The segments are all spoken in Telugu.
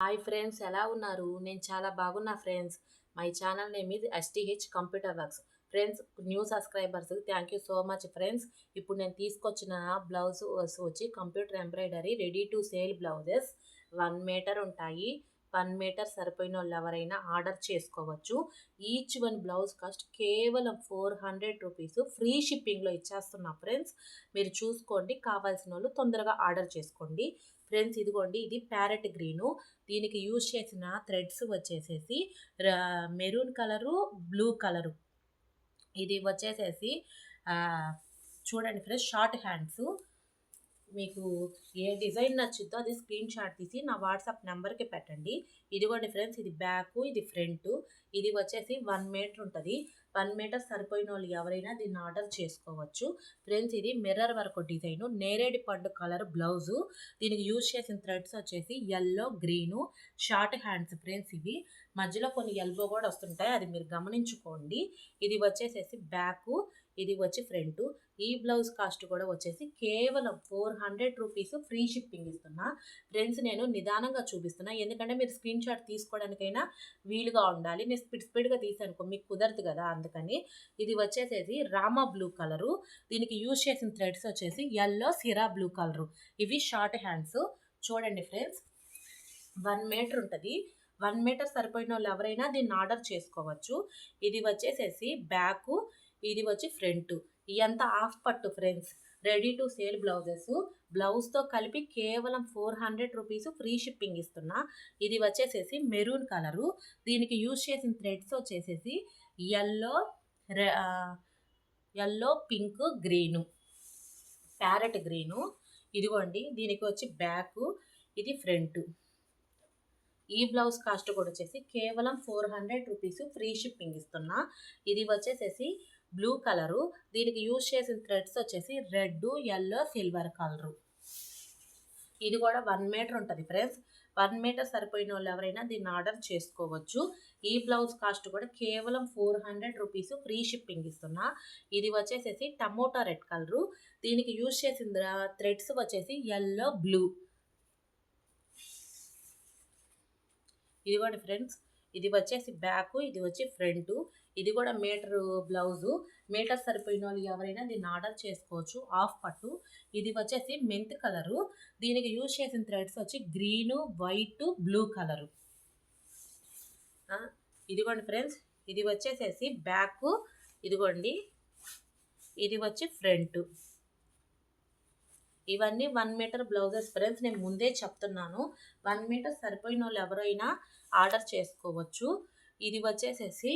హాయ్ ఫ్రెండ్స్, ఎలా ఉన్నారు? నేను చాలా బాగున్నా ఫ్రెండ్స్. మై ఛానల్ నేమ్ ఇది STH computer works. Friends, new subscribers thank you so much friends. ఇప్పుడు నేను తీసుకొచ్చిన బ్లౌజ్ వచ్చి computer embroidery ready to sale blouses 1 metre ఉంటాయి. 1 మీటర్ సరిపోయిన వాళ్ళు ఎవరైనా ఆర్డర్ చేసుకోవచ్చు. ఈచ్ వన్ బ్లౌజ్ కాస్ట్ కేవలం 400 రూపీస్ ఫ్రీ షిప్పింగ్లో ఇచ్చేస్తున్నా ఫ్రెండ్స్. మీరు చూసుకోండి, కావాల్సిన వాళ్ళు తొందరగా ఆర్డర్ చేసుకోండి. ఫ్రెండ్స్, ఇదిగోండి, ఇది ప్యారెట్ గ్రీను. దీనికి యూజ్ చేసిన థ్రెడ్స్ వచ్చేసేసి మెరూన్ కలరు, బ్లూ కలరు. ఇది వచ్చేసేసి చూడండి ఫ్రెండ్స్, షార్ట్ హ్యాండ్స్. మీకు ఏ డిజైన్ నచ్చుద్దో అది స్క్రీన్ షాట్ తీసి నా వాట్సాప్ నెంబర్కి పెట్టండి. ఇదిగోండి ఫ్రెండ్స్, ఇది బ్యాక్, ఇది ఫ్రంట్. ఇది వచ్చేసి 1 మీటర్ ఉంటుంది. 1 మీటర్ సరిపోయిన వాళ్ళు ఎవరైనా దీన్ని ఆర్డర్ చేసుకోవచ్చు. ఫ్రెండ్స్, ఇది మిర్రర్ వర్క్ డిజైను, నేరేడు పండు కలర్ బ్లౌజు. దీనికి యూజ్ చేసిన థ్రెడ్స్ వచ్చేసి yellow, green, short hands. Friends, ఇవి మధ్యలో కొన్ని ఎల్బో కూడా వస్తుంటాయి, అది మీరు గమనించుకోండి. ఇది వచ్చేసేసి బ్యాకు, ఇది వచ్చి ఫ్రంట్. ఈ బ్లౌజ్ కాస్ట్ కూడా వచ్చేసి కేవలం 400 రూపీస్ ఫ్రీ షిప్పింగ్ ఇస్తున్నా. ఫ్రెండ్స్, నేను నిదానంగా చూపిస్తున్నా, ఎందుకంటే మీరు స్క్రీన్ షాట్ తీసుకోవడానికైనా వీలుగా ఉండాలి. నేను స్పీడ్గా తీసానుకో మీకు కుదరదు కదా, అందుకని. ఇది వచ్చేసేసి రామా బ్లూ కలరు. దీనికి యూజ్ చేసిన థ్రెడ్స్ వచ్చేసి ఎల్లో, సిరా బ్లూ కలరు. ఇవి షార్ట్ హ్యాండ్స్. చూడండి ఫ్రెండ్స్, 1 మీటర్ ఉంటుంది. 1 మీటర్ సరిపోయిన వాళ్ళు ఎవరైనా దీన్ని ఆర్డర్ చేసుకోవచ్చు. ఇది వచ్చేసేసి బ్యాకు, ఇది వచ్చి ఫ్రంట్. ఇదంతా హాఫ్ పట్టు friends, ready to sale blouses. బ్లౌజ్తో కలిపి కేవలం 400 రూపీస్ ఫ్రీ షిప్పింగ్ ఇస్తున్నా. ఇది వచ్చేసేసి మెరూన్ కలరు. దీనికి యూజ్ చేసిన థ్రెడ్స్ వచ్చేసేసి yellow, yellow, pink, green, parrot green. ఇదిగోండి, దీనికి వచ్చి బ్యాకు, ఇది ఫ్రంట్. ఈ బ్లౌజ్ కాస్ట్ కూడా వచ్చేసి కేవలం 400 రూపీస్ ఫ్రీ షిప్పింగ్ ఇస్తున్నా. ఇది వచ్చేసేసి బ్లూ కలరు. దీనికి యూజ్ చేసిన థ్రెడ్స్ వచ్చేసి రెడ్, ఎల్లో, సిల్వర్ కలరు. ఇది కూడా 1 మీటర్ ఉంటుంది ఫ్రెండ్స్. 1 మీటర్ సరిపోయిన వాళ్ళు ఎవరైనా దీన్ని ఆర్డర్ చేసుకోవచ్చు. ఈ బ్లౌజ్ కాస్ట్ కూడా కేవలం 400 రూపీస్ ఫ్రీ షిప్పింగ్ ఇస్తున్నా. ఇది వచ్చేసేసి టమోటా రెడ్ కలరు. దీనికి యూజ్ చేసిన థ్రెడ్స్ వచ్చేసి ఎల్లో, బ్లూ. ఇదిగోండి ఫ్రెండ్స్, ఇది వచ్చేసి బ్యాక్, ఇది వచ్చి ఫ్రంట్. ఇది కూడా మీటరు బ్లౌజు. మీటర్ సరిపోయిన వాళ్ళు ఎవరైనా దీన్ని ఆర్డర్ చేసుకోవచ్చు. హాఫ్ పట్టు. ఇది వచ్చేసి మెంత్ కలరు. దీనికి యూజ్ చేసిన థ్రెడ్స్ వచ్చి గ్రీను, వైట్, బ్లూ కలరు. ఇదిగోండి ఫ్రెండ్స్, ఇది వచ్చేసేసి బ్యాక్, ఇదిగోండి, ఇది వచ్చి ఫ్రంట్. ఇవన్నీ 1 మీటర్ బ్లౌజెస్ ఫ్రెండ్స్. నేను ముందే చెప్తున్నాను, 1 మీటర్ సరిపోయిన వాళ్ళు ఎవరైనా ఆర్డర్ చేసుకోవచ్చు. ఇది వచ్చేసేసి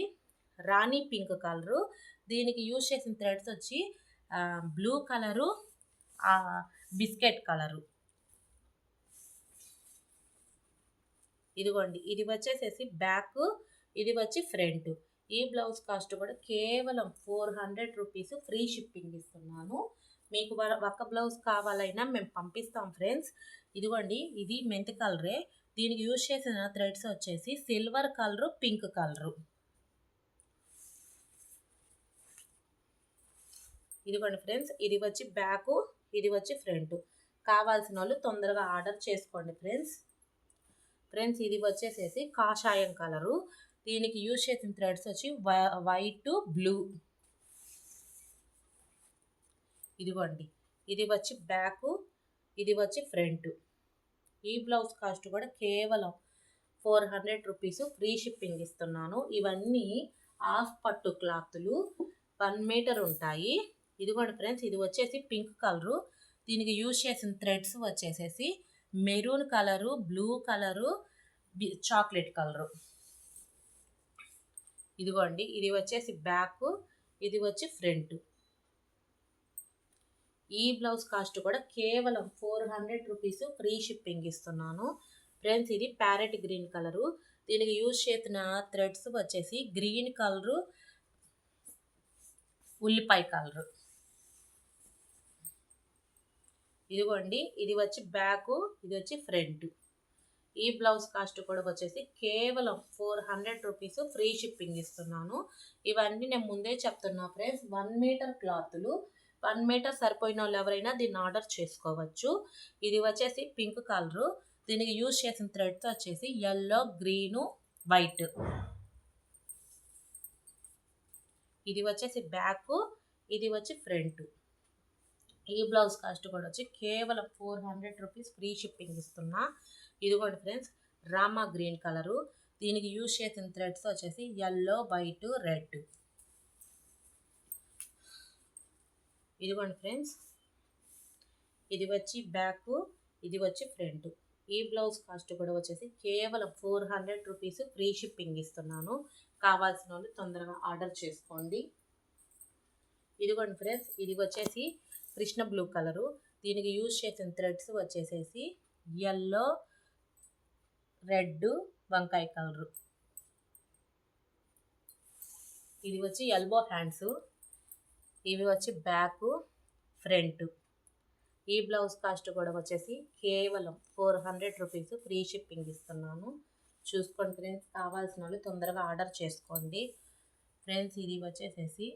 రాణి పింక్ కలరు. దీనికి యూజ్ చేసిన థ్రెడ్స్ వచ్చి బ్లూ కలరు, బిస్కెట్ కలరు. ఇదిగోండి, ఇది వచ్చేసేసి బ్యాక్, ఇది వచ్చి ఫ్రంట్. ఈ బ్లౌజ్ కాస్ట్ కూడా కేవలం 400 రూపీస్ ఫ్రీ షిప్పింగ్ ఇస్తున్నాను. మీకు ఒక్క బ్లౌజ్ కావాలైనా మేము పంపిస్తాం ఫ్రెండ్స్. ఇదిగోండి, ఇది మెంత్ కలరే. దీనికి యూజ్ చేసిన థ్రెడ్స్ వచ్చేసి సిల్వర్ కలరు, పింక్ కలరు. ఇదిగోండి ఫ్రెండ్స్, ఇది వచ్చి బ్యాకు, ఇది వచ్చి ఫ్రంట్. కావాల్సిన వాళ్ళు తొందరగా ఆర్డర్ చేసుకోండి ఫ్రెండ్స్. ఫ్రెండ్స్, ఇది వచ్చేసేసి కాషాయం కలరు. దీనికి యూజ్ చేసిన థ్రెడ్స్ వచ్చి వైట్, బ్లూ. ఇదిగోండి, ఇది వచ్చి బ్యాకు, ఇది వచ్చి ఫ్రంట్. ఈ బ్లౌజ్ కాస్ట్ కూడా కేవలం 400 రూపీస్ ఫ్రీ షిప్పింగ్ ఇస్తున్నాను. ఇవన్నీ హాఫ్ పట్టు క్లాత్లు, 1 మీటర్ ఉంటాయి. ఇదిగోండి ఫ్రెండ్స్, ఇది వచ్చేసి పింక్ కలరు. దీనికి యూజ్ చేసిన థ్రెడ్స్ వచ్చేసేసి maroon colour, blue colour, chocolate colour. ఇదిగోండి, ఇది వచ్చేసి బ్యాక్, ఇది వచ్చి ఫ్రంట్. ఈ బ్లౌజ్ కాస్ట్ కూడా కేవలం 400 రూపీస్ ఫ్రీ షిప్పింగ్ ఇస్తున్నాను. ఫ్రెండ్స్, ఇది ప్యారెట్ గ్రీన్ కలరు. దీనికి యూజ్ చేసిన థ్రెడ్స్ వచ్చేసి గ్రీన్ కలరు, ఉల్లిపాయ కలరు. ఇదిగోండి, ఇది వచ్చి బ్యాకు, ఇది వచ్చి ఫ్రంట్. ఈ బ్లౌజ్ కాస్ట్ కూడా వచ్చేసి కేవలం 400 రూపీస్ ఫ్రీ షిప్పింగ్ ఇస్తున్నాను. ఇవన్నీ నేను ముందే చెప్తున్నా ఫ్రెండ్స్, 1 మీటర్ క్లాతులు. 1 మీటర్ సరిపోయిన వాళ్ళు ఎవరైనా దీన్ని ఆర్డర్ చేసుకోవచ్చు. ఇది వచ్చేసి పింక్ కలరు. దీనికి యూజ్ చేసిన థ్రెడ్స్ వచ్చేసి ఎల్లో, గ్రీను, వైట్. ఇది వచ్చేసి బ్యాక్, ఇది వచ్చి ఫ్రంట్. ఈ బ్లౌజ్ కాస్ట్ కూడా వచ్చి కేవలం 400 రూపీస్ ఫ్రీ షిప్పింగ్ ఇస్తున్నా. ఇదిగోండి ఫ్రెండ్స్, రామా గ్రీన్ కలరు. దీనికి యూజ్ చేసిన థ్రెడ్స్ వచ్చేసి ఎల్లో, వైట్, రెడ్. ఇదిగోండి ఫ్రెండ్స్, ఇది వచ్చి బ్యాక్, ఇది వచ్చి ఫ్రంట్. ఈ బ్లౌజ్ కాస్ట్ కూడా వచ్చేసి కేవలం 400 రూపీస్ ఫ్రీ షిప్పింగ్ ఇస్తున్నాను. కావాల్సిన వాళ్ళు తొందరగా ఆర్డర్ చేసుకోండి. ఇదిగోండి ఫ్రెండ్స్, ఇది వచ్చేసి కృష్ణ బ్లూ కలరు. దీనికి యూజ్ చేసిన థ్రెడ్స్ వచ్చేసేసి ఎల్లో, రెడ్, వంకాయ కలరు. ఇది వచ్చి ఎల్బో హ్యాండ్స్. ఇవి వచ్చి బ్యాక్, ఫ్రంట్. ఈ బ్లౌజ్ కాస్ట్ కూడా వచ్చేసి కేవలం 400 రూపీస్ ఫ్రీ షిప్పింగ్ ఇస్తున్నాను. చూసుకోండి ఫ్రెండ్స్, కావాల్సిన వాళ్ళు తొందరగా ఆర్డర్ చేసుకోండి. ఫ్రెండ్స్, ఇది వచ్చేసేసి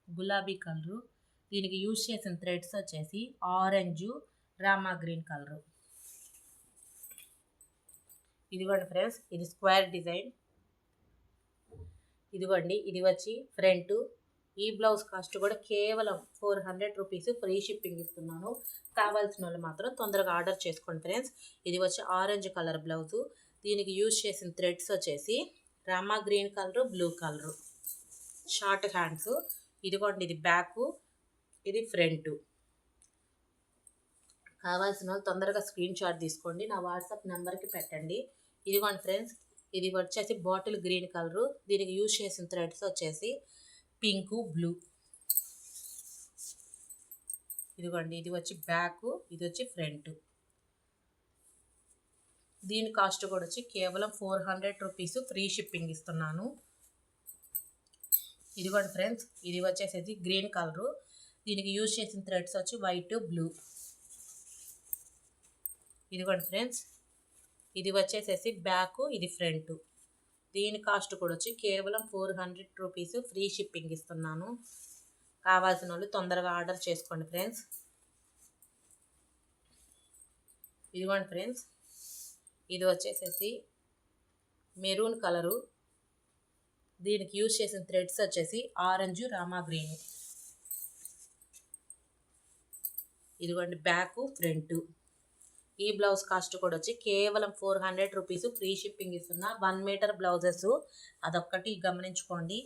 గులాబీ కలరు. దీనికి యూజ్ చేసిన థ్రెడ్స్ వచ్చేసి ఆరెంజు, రామా గ్రీన్ కలరు. ఇదిగోండి ఫ్రెండ్స్, ఇది స్క్వేర్ డిజైన్. ఇదిగోండి, ఇది వచ్చి ఫ్రంట్. ఈ బ్లౌజ్ కాస్ట్ కూడా కేవలం 400 రూపీస్ ఫ్రీ షిప్పింగ్ ఇస్తున్నాను. కావాల్సిన వాళ్ళు మాత్రం తొందరగా ఆర్డర్ చేసుకోండి ఫ్రెండ్స్. ఇది వచ్చి ఆరెంజ్ కలర్ బ్లౌజు. దీనికి యూజ్ చేసిన థ్రెడ్స్ వచ్చేసి Rama green colour, blue colour. Short hands. ఇదిగోండి, ఇది బ్యాక్, ఇది ఫ్రంట్. కావాల్సిన వాళ్ళు తొందరగా స్క్రీన్ షాట్ తీసుకోండి, నా వాట్సాప్ నెంబర్కి పెట్టండి. ఇదిగోండి ఫ్రెండ్స్, ఇది వచ్చేసి బాటిల్ గ్రీన్ కలరు. దీనికి యూజ్ చేసిన థ్రెడ్స్ వచ్చేసి పింక్, బ్లూ. ఇదిగోండి, ఇది వచ్చి బ్యాక్, ఇది వచ్చి ఫ్రంట్. దీని కాస్ట్ కూడా వచ్చి కేవలం 400 రూపీస్ ఫ్రీ షిప్పింగ్ ఇస్తున్నాను. ఇదిగోండి ఫ్రెండ్స్, ఇది వచ్చేసి గ్రీన్ కలరు. దీనికి యూజ్ చేసిన థ్రెడ్స్ వచ్చి వైట్, బ్లూ. ఇదిగోండి ఫ్రెండ్స్, ఇది వచ్చేసేసి బ్యాక్, ఇది ఫ్రంట్. దీని కాస్ట్ కూడా వచ్చి కేవలం 400 రూపీస్ ఫ్రీ షిప్పింగ్ ఇస్తున్నాను. కావాల్సిన వాళ్ళు తొందరగా ఆర్డర్ చేసుకోండి ఫ్రెండ్స్. ఇదిగోండి ఫ్రెండ్స్, ఇది వచ్చేసేసి మెరూన్ కలరు. దీనికి యూజ్ చేసిన థ్రెడ్స్ వచ్చేసి ఆరెంజ్, రామా గ్రీన్. ఇదిగోండి బ్యాక్, ఫ్రంట్. ఈ బ్లౌజ్ కాస్ట్ కూడా వచ్చి కేవలం 400 రూపీస్ ఫ్రీ షిప్పింగ్ ఇస్తున్నా. 1 మీటర్ బ్లౌజెస్ అదొక్కటి గమనించుకోండి.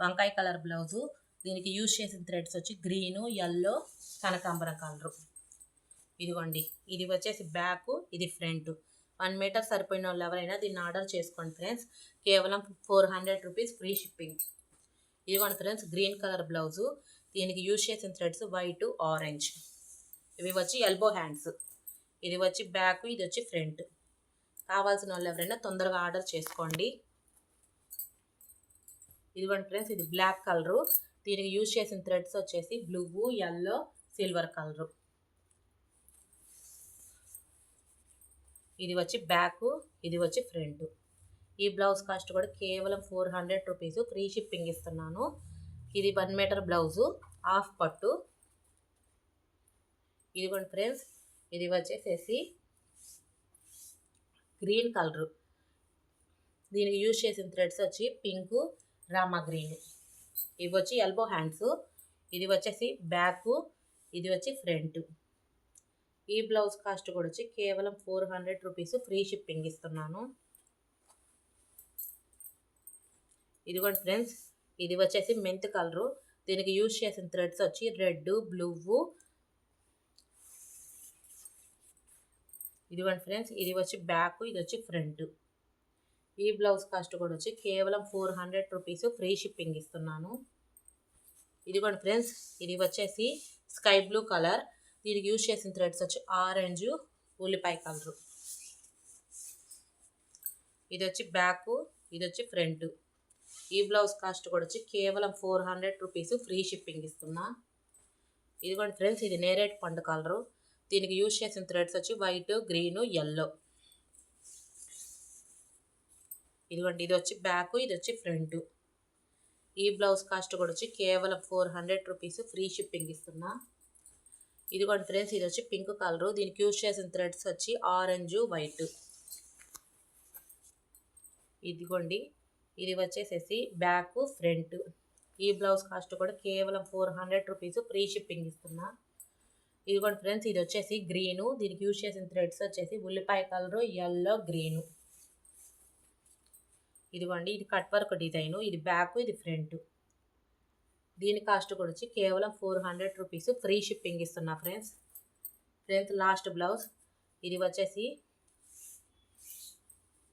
వంకాయ కలర్ బ్లౌజు. దీనికి యూజ్ చేసిన థ్రెడ్స్ వచ్చి గ్రీను, ఎల్లో, కనకాంబరం కలరు. ఇదిగోండి, ఇది వచ్చేసి బ్యాక్, ఇది ఫ్రంట్. 1 మీటర్ సరిపోయిన వాళ్ళు ఎవరైనా దీన్ని ఆర్డర్ చేసుకోండి ఫ్రెండ్స్. కేవలం 400 రూపీస్ ఫ్రీ షిప్పింగ్. ఇదిగోండి ఫ్రెండ్స్, గ్రీన్ కలర్ బ్లౌజు. దీనికి యూజ్ చేసిన థ్రెడ్స్ వైట్, ఆరెంజ్. ఇవి వచ్చి ఎల్బో హ్యాండ్స్. ఇది వచ్చి బ్యాక్, ఇది వచ్చి ఫ్రంట్. కావాల్సిన వాళ్ళు ఎవరైనా తొందరగా ఆర్డర్ చేసుకోండి. ఇదిగోండి ఫ్రెండ్స్, ఇది బ్లాక్ కలరు. దీనికి యూజ్ చేసిన థ్రెడ్స్ వచ్చేసి బ్లూ, ఎల్లో, సిల్వర్ కలరు. ఇది వచ్చి బ్యాక్, ఇది వచ్చి ఫ్రంట్. ఈ బ్లౌజ్ కాస్ట్ కూడా కేవలం 400 రూపీస్ ఫ్రీ షిప్పింగ్ ఇస్తున్నాను. ఇది 1 మీటర్ బ్లౌజు, హాఫ్ పట్టు. ఇదిగోండి ఫ్రెండ్స్, ఇది వచ్చేసేసి గ్రీన్ కలరు. దీనికి యూజ్ చేసిన థ్రెడ్స్ వచ్చి పింక్, రామా గ్రీన్. ఇవి వచ్చి ఎల్బో హ్యాండ్స్. ఇది వచ్చేసి బ్యాక్, ఇది వచ్చి ఫ్రంట్. ఈ బ్లౌజ్ కాస్ట్ కూడా వచ్చి కేవలం 400 రూపీస్ ఫ్రీ షిప్పింగ్ ఇస్తున్నాను. ఇదిగోండి ఫ్రెండ్స్, ఇది వచ్చేసి మెంత్ కలరు. దీనికి యూజ్ చేసిన థ్రెడ్స్ వచ్చి రెడ్, బ్లూ. ఇదిగోండి ఫ్రెండ్స్, ఇది వచ్చి బ్యాక్, ఇది వచ్చి ఫ్రంట్. ఈ బ్లౌజ్ కాస్ట్ కూడా వచ్చి కేవలం 400 రూపీస్ ఫ్రీ షిప్పింగ్ ఇస్తున్నాను. ఇదిగోండి ఫ్రెండ్స్, ఇది వచ్చేసి స్కై బ్లూ కలర్. దీనికి యూజ్ చేసిన థ్రెడ్స్ వచ్చి ఆరెంజ్, ఉల్లిపాయ కలరు. ఇది వచ్చి బ్యాక్, ఇది వచ్చి ఫ్రంట్. ఈ బ్లౌజ్ కాస్ట్ కూడా వచ్చి కేవలం 400 రూపీస్ ఫ్రీ షిప్పింగ్ ఇస్తున్నా. ఇదిగోండి ఫ్రెండ్స్, ఇది నేరేడ్ పండు కలరు. దీనికి యూజ్ చేసిన థ్రెడ్స్ వచ్చి వైట్, గ్రీను, ఎల్లో. ఇదిగోండి, ఇది వచ్చి బ్యాక్, ఇది వచ్చి ఫ్రంట్. ఈ బ్లౌజ్ కాస్ట్ కూడా వచ్చి కేవలం 400 రూపీస్ ఫ్రీ షిప్పింగ్ ఇస్తున్నా. ఇదిగోండి ఫ్రెండ్స్, ఇది వచ్చి పింక్ కలరు. దీనికి యూజ్ చేసిన థ్రెడ్స్ వచ్చి ఆరెంజ్, వైట్. ఇదిగోండి, ఇది వచ్చేసేసి బ్యాక్, ఫ్రంట్. ఈ బ్లౌజ్ కాస్ట్ కూడా కేవలం 400 రూపీస్, ఫ్రీ షిప్పింగ్ ఇస్తున్నా. ఇదిగోండి ఫ్రెండ్స్, ఇది వచ్చేసి గ్రీను. దీనికి యూజ్ చేసిన థ్రెడ్స్ వచ్చేసి ఉల్లిపాయ కలరు, ఎల్లో, గ్రీను. ఇదిగోండి, ఇది కట్ వర్క్ డిజైను. ఇది బ్యాక్, ఇది ఫ్రంట్. దీని కాస్ట్ కూడా వచ్చి కేవలం 400 రూపీస్, ఫ్రీ షిప్పింగ్ ఇస్తున్నా ఫ్రెండ్స్. Last blouse. ఇది వచ్చేసి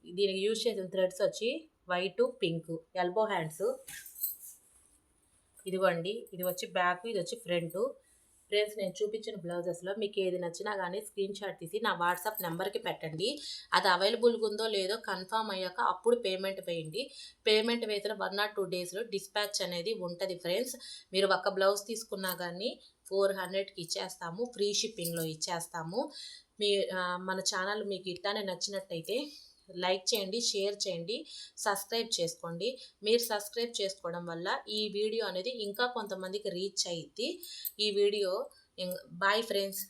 దీనికి యూజ్ చేసిన థ్రెడ్స్ వచ్చి వైట్, పింక్, ఎల్బో హ్యాండ్స్. ఇదిగోండి, ఇది వచ్చి బ్యాక్, ఇది వచ్చి ఫ్రంట్. ఫ్రెండ్స్, నేను చూపించిన బ్లౌజెస్లో మీకు ఏది నచ్చినా కానీ స్క్రీన్ షాట్ తీసి నా వాట్సాప్ నెంబర్కి పెట్టండి. అది అవైలబుల్గా ఉందో లేదో కన్ఫామ్ అయ్యాక అప్పుడు పేమెంట్ వేయండి. పేమెంట్ వేసిన 1 or 2 డేస్లో డిస్పాచ్ అనేది ఉంటుంది ఫ్రెండ్స్. మీరు ఒక బ్లౌజ్ తీసుకున్నా కానీ 400కి ఇచ్చేస్తాము, ఫ్రీ షిప్పింగ్లో ఇచ్చేస్తాము. మన ఛానల్ మీకు ఇట్లానే నచ్చినట్టయితే లైక్ చేయండి, షేర్ చేయండి, సబ్స్క్రైబ్ చేసుకోండి. మీరు సబ్స్క్రైబ్ చేసుకోవడం వల్ల ఈ వీడియో అనేది ఇంకా కొంతమందికి రీచ్ అయ్యిద్ది. ఈ వీడియో బాయ్ ఫ్రెండ్స్.